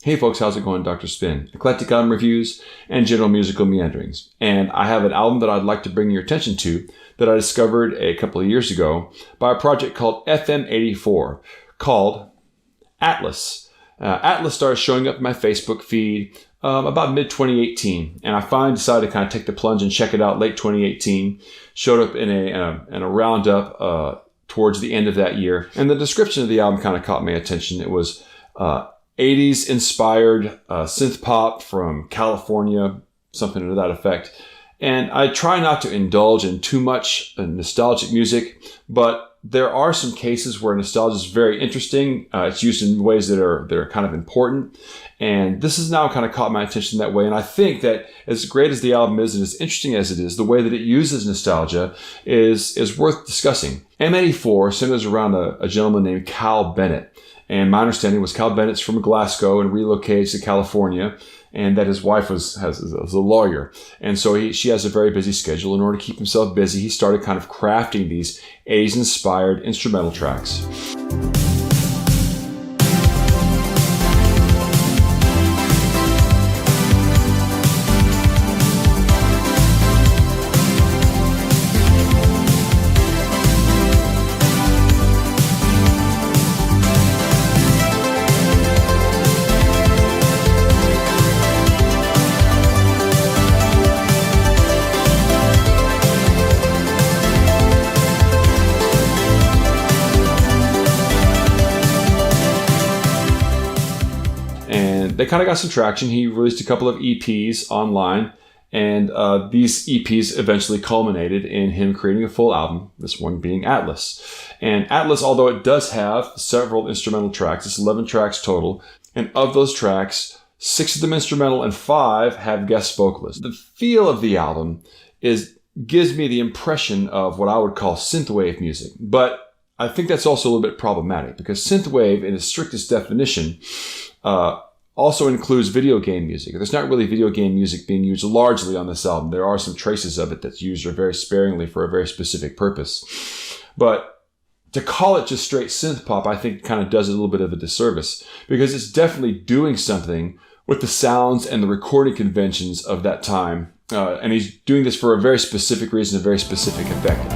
Hey folks, how's it going? Dr. Spin, eclectic album reviews, and general musical meanderings. And I have an album that I'd like to bring your attention to that I discovered a couple of years ago by a project called FM-84 called Atlas. Atlas started showing up in my Facebook feed about mid-2018, and I finally decided to kind of take the plunge and check it out late 2018. Showed up in a roundup towards the end of that year, and the description of the album kind of caught my attention. It was 80s inspired synth pop from California, something to that effect. And I try not to indulge in too much nostalgic music, but there are some cases where nostalgia is very interesting. It's used in ways that are kind of important. And this has now kind of caught my attention that way. And I think that as great as the album is and as interesting as it is, the way that it uses nostalgia is worth discussing. M84 centers around a gentleman named Cal Bennett. And my understanding was Cal Bennett's from Glasgow and relocated to California, and that his wife was a lawyer. And so she has a very busy schedule. In order to keep himself busy, he started kind of crafting these 80s-inspired instrumental tracks. They kind of got some traction. He released a couple of EPs online, and these EPs eventually culminated in him creating a full album, this one being Atlas. And Atlas, although it does have several instrumental tracks, it's 11 tracks total, and of those tracks, 6 of them instrumental and 5 have guest vocalists. The feel of the album gives me the impression of what I would call synthwave music, but I think that's also a little bit problematic because synthwave, in its strictest definition, also includes video game music. There's not really video game music being used largely on this album. There are some traces of it that's used very sparingly for a very specific purpose. But to call it just straight synth pop, I think kind of does it a little bit of a disservice because it's definitely doing something with the sounds and the recording conventions of that time. And he's doing this for a very specific reason, a very specific effect.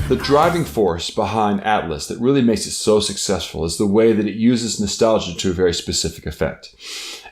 The driving force behind Atlas that really makes it so successful is the way that it uses nostalgia to a very specific effect.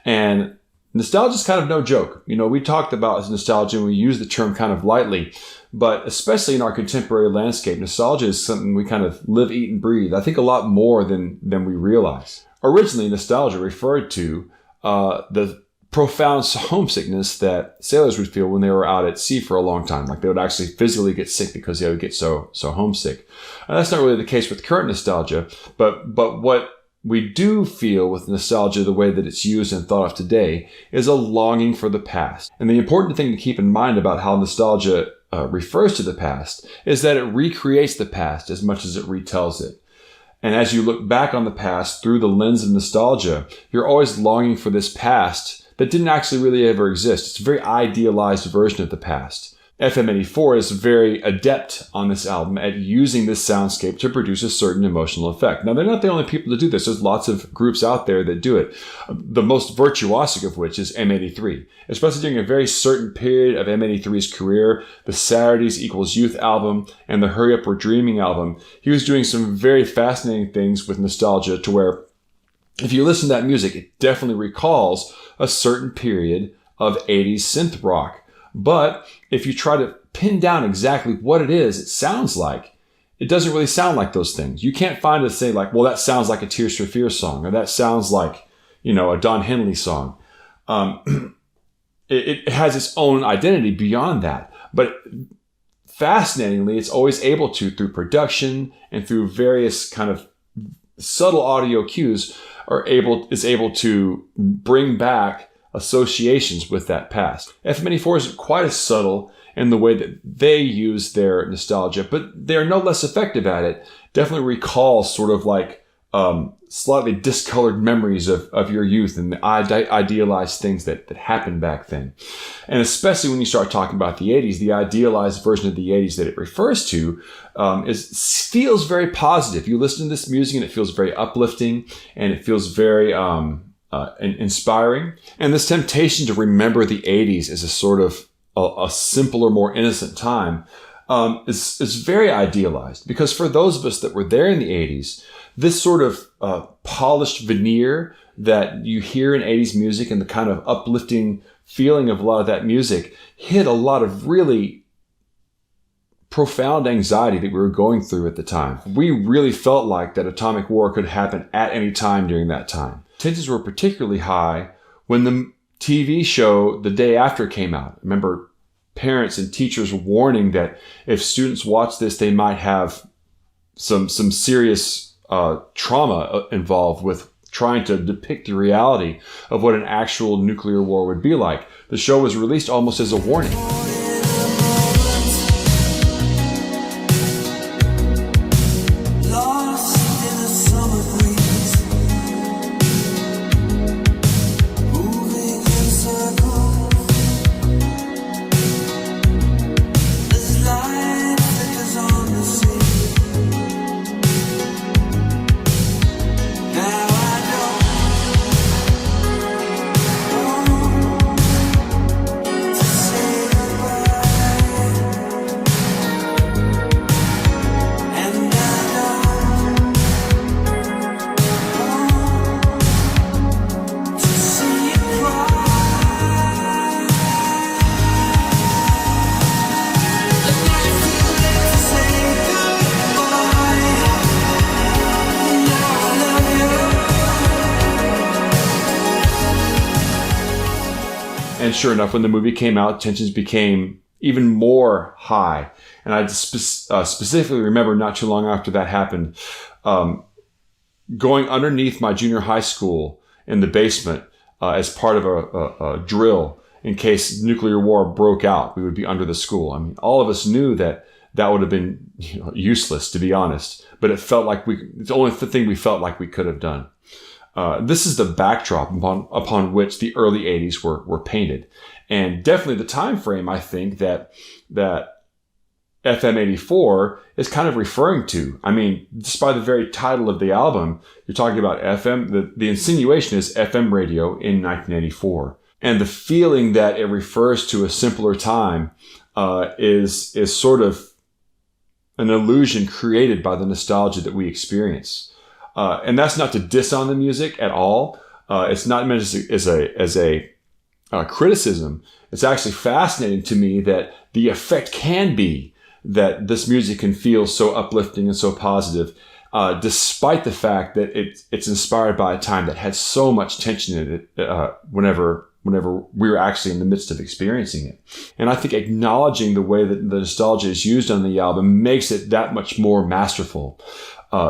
And nostalgia is kind of no joke. You know, we talked about nostalgia and we use the term kind of lightly, but especially in our contemporary landscape, nostalgia is something we kind of live, eat, and breathe. I think a lot more than we realize. Originally, nostalgia referred to the profound homesickness that sailors would feel when they were out at sea for a long time. Like they would actually physically get sick because they would get so homesick. And that's not really the case with current nostalgia, but what we do feel with nostalgia, the way that it's used and thought of today, is a longing for the past. And the important thing to keep in mind about how nostalgia refers to the past is that it recreates the past as much as it retells it. And as you look back on the past through the lens of nostalgia, you're always longing for this past that didn't actually really ever exist. It's a very idealized version of the past. FM-84 is very adept on this album at using this soundscape to produce a certain emotional effect. Now, they're not the only people to do this. There's lots of groups out there that do it. The most virtuosic of which is M83. Especially during a very certain period of M83's career, the Saturdays Equals Youth album and the Hurry Up We're Dreaming album, he was doing some very fascinating things with nostalgia to where if you listen to that music, it definitely recalls a certain period of 80s synth rock. But if you try to pin down exactly what it is it sounds like, it doesn't really sound like those things. You can't find a say like, well, that sounds like a Tears for Fears song, or that sounds like, a Don Henley song. It has its own identity beyond that. But fascinatingly, it's always able to, through production and through various kind of subtle audio cues, is able to bring back associations with that past. FM-84 isn't quite as subtle in the way that they use their nostalgia, but they're no less effective at it. Definitely recall sort of like slightly discolored memories of your youth and the idealized things that happened back then. And especially when you start talking about the 80s, the idealized version of the 80s that it refers to feels very positive. You listen to this music and it feels very uplifting, and it feels very inspiring. And this temptation to remember the 80s as a sort of a simpler, more innocent time is very idealized, because for those of us that were there in the 80s, this sort of polished veneer that you hear in 80s music and the kind of uplifting feeling of a lot of that music hid a lot of really profound anxiety that we were going through at the time. We really felt like that atomic war could happen at any time during that time. Tensions were particularly high when the TV show The Day After came out. I remember parents and teachers warning that if students watch this, they might have some serious trauma involved with trying to depict the reality of what an actual nuclear war would be like. The show was released almost as a warning. And sure enough, when the movie came out, tensions became even more high. And I specifically remember not too long after that happened, going underneath my junior high school in the basement as part of a drill in case nuclear war broke out. We would be under the school. I mean, all of us knew that would have been useless, to be honest. But it felt like it's the only thing we felt like we could have done. This is the backdrop upon which the early 80s were painted. And definitely the time frame, I think, that FM-84 is kind of referring to. I mean, just by the very title of the album, you're talking about FM. The insinuation is FM radio in 1984. And the feeling that it refers to a simpler time is sort of an illusion created by the nostalgia that we experience. And that's not to diss on the music at all. It's not meant as a criticism. It's actually fascinating to me that the effect can be that this music can feel so uplifting and so positive, despite the fact that it's inspired by a time that had so much tension in it whenever we were actually in the midst of experiencing it. And I think acknowledging the way that the nostalgia is used on the album makes it that much more masterful.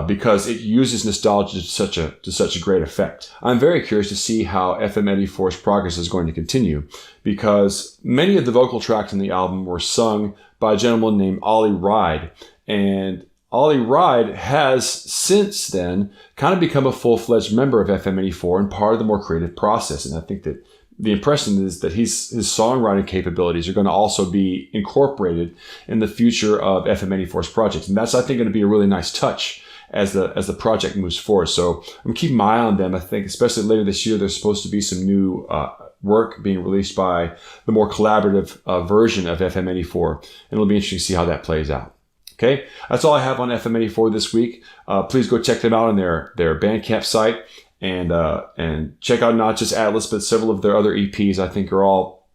Because it uses nostalgia to such a great effect. I'm very curious to see how FM-84's progress is going to continue, because many of the vocal tracks on the album were sung by a gentleman named Ollie Wride. And Ollie Wride has since then kind of become a full-fledged member of FM-84 and part of the more creative process. And I think that the impression is that his songwriting capabilities are going to also be incorporated in the future of FM-84's projects. And that's, I think, going to be a really nice touch as the project moves forward. So I'm keeping my eye on them. I think especially later this year, there's supposed to be some new work being released by the more collaborative version of FM-84. And it'll be interesting to see how that plays out. Okay, that's all I have on FM-84 this week. Please go check them out on their Bandcamp site and check out not just Atlas, but several of their other EPs. I think are all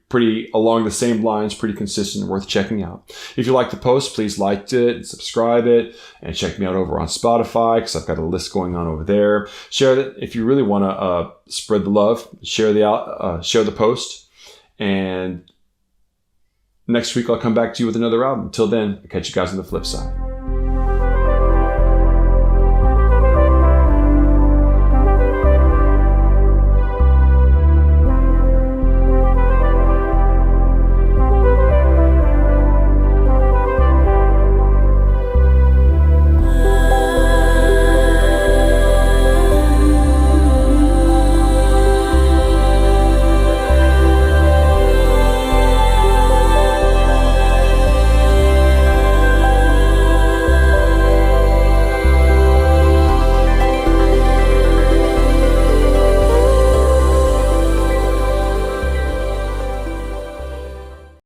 pretty along the same lines, pretty consistent and worth checking out. If you like the post, please like it and subscribe it, and check me out over on Spotify because I've got a list going on over there. Share it if you really want to spread the love. Share the post, and next week I'll come back to you with another album. Until then, I'll catch you guys on the flip side.